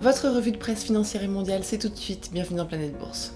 Votre revue de presse financière et mondiale, c'est tout de suite. Bienvenue dans Planète Bourse.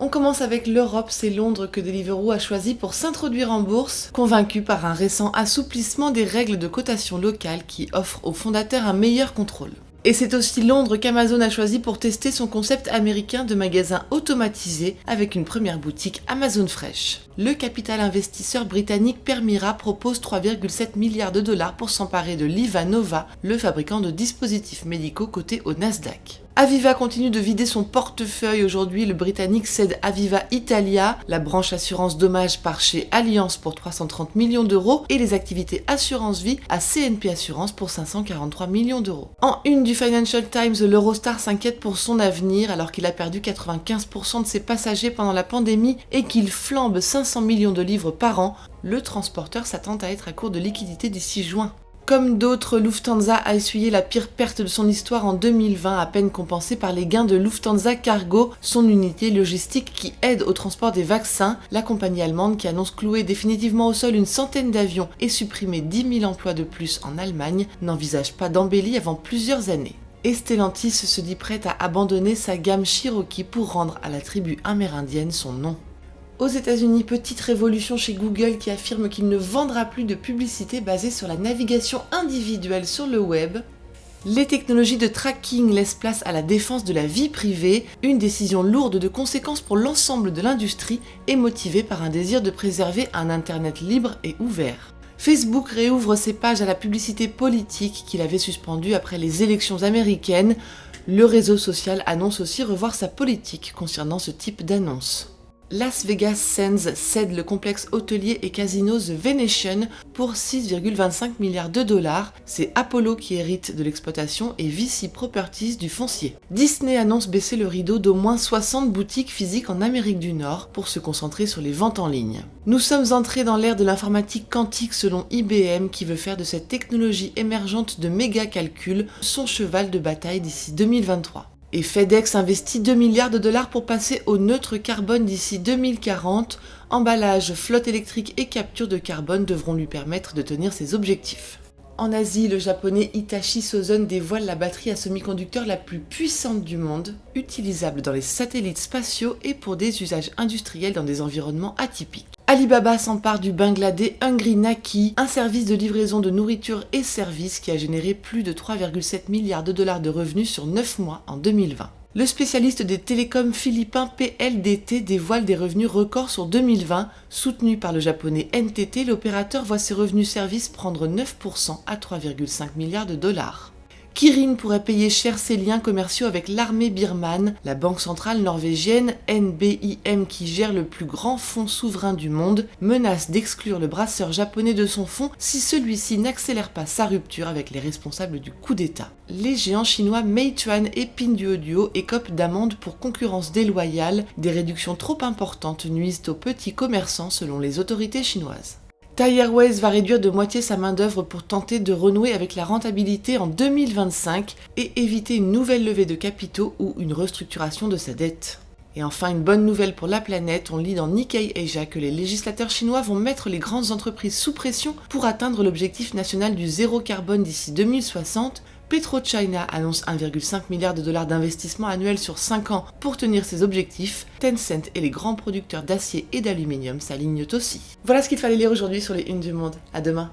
On commence avec l'Europe, c'est Londres que Deliveroo a choisi pour s'introduire en bourse, convaincu par un récent assouplissement des règles de cotation locale qui offrent aux fondateurs un meilleur contrôle. Et c'est aussi Londres qu'Amazon a choisi pour tester son concept américain de magasin automatisé avec une première boutique Amazon Fresh. Le capital investisseur britannique Permira propose 3,7 milliards de dollars pour s'emparer de LivaNova, le fabricant de dispositifs médicaux coté au Nasdaq. Aviva continue de vider son portefeuille. Aujourd'hui, le Britannique cède Aviva Italia, la branche assurance dommages par chez Allianz pour 330 millions d'euros et les activités assurance vie à CNP Assurance pour 543 millions d'euros. En une du Financial Times, l'Eurostar s'inquiète pour son avenir alors qu'il a perdu 95% de ses passagers pendant la pandémie et qu'il flambe 500 millions de livres par an. Le transporteur s'attend à être à court de liquidités d'ici juin. Comme d'autres, Lufthansa a essuyé la pire perte de son histoire en 2020, à peine compensée par les gains de Lufthansa Cargo, son unité logistique qui aide au transport des vaccins. La compagnie allemande qui annonce clouer définitivement au sol une centaine d'avions et supprimer 10 000 emplois de plus en Allemagne n'envisage pas d'embellie avant plusieurs années. Et Stellantis se dit prête à abandonner sa gamme Cherokee pour rendre à la tribu amérindienne son nom. Aux États-Unis, petite révolution chez Google qui affirme qu'il ne vendra plus de publicité basée sur la navigation individuelle sur le web. Les technologies de tracking laissent place à la défense de la vie privée, une décision lourde de conséquences pour l'ensemble de l'industrie et motivée par un désir de préserver un Internet libre et ouvert. Facebook réouvre ses pages à la publicité politique qu'il avait suspendue après les élections américaines. Le réseau social annonce aussi revoir sa politique concernant ce type d'annonce. Las Vegas Sands cède le complexe hôtelier et casino The Venetian pour 6,25 milliards de dollars. C'est Apollo qui hérite de l'exploitation et VC Properties du foncier. Disney annonce baisser le rideau d'au moins 60 boutiques physiques en Amérique du Nord pour se concentrer sur les ventes en ligne. Nous sommes entrés dans l'ère de l'informatique quantique selon IBM qui veut faire de cette technologie émergente de méga calcul son cheval de bataille d'ici 2023. Et FedEx investit 2 milliards de dollars pour passer au neutre carbone d'ici 2040. Emballage, flotte électrique et capture de carbone devront lui permettre de tenir ses objectifs. En Asie, le japonais Hitachi Zosen dévoile la batterie à semi-conducteurs la plus puissante du monde, utilisable dans les satellites spatiaux et pour des usages industriels dans des environnements atypiques. Alibaba s'empare du Bangladais Hungry Naki, un service de livraison de nourriture et services qui a généré plus de 3,7 milliards de dollars de revenus sur 9 mois en 2020. Le spécialiste des télécoms philippin PLDT dévoile des revenus records sur 2020. Soutenu par le japonais NTT, l'opérateur voit ses revenus services prendre 9% à 3,5 milliards de dollars. Kirin pourrait payer cher ses liens commerciaux avec l'armée birmane. La banque centrale norvégienne NBIM, qui gère le plus grand fonds souverain du monde, menace d'exclure le brasseur japonais de son fonds si celui-ci n'accélère pas sa rupture avec les responsables du coup d'État. Les géants chinois Meituan et Pinduoduo écopent d'amendes pour concurrence déloyale. Des réductions trop importantes nuisent aux petits commerçants selon les autorités chinoises. Thai Airways va réduire de moitié sa main-d'œuvre pour tenter de renouer avec la rentabilité en 2025 et éviter une nouvelle levée de capitaux ou une restructuration de sa dette. Et enfin, une bonne nouvelle pour la planète, on lit dans Nikkei Asia que les législateurs chinois vont mettre les grandes entreprises sous pression pour atteindre l'objectif national du zéro carbone d'ici 2060. PetroChina annonce 1,5 milliard de dollars d'investissement annuel sur 5 ans pour tenir ses objectifs. Tencent et les grands producteurs d'acier et d'aluminium s'alignent aussi. Voilà ce qu'il fallait lire aujourd'hui sur les unes du monde. À demain.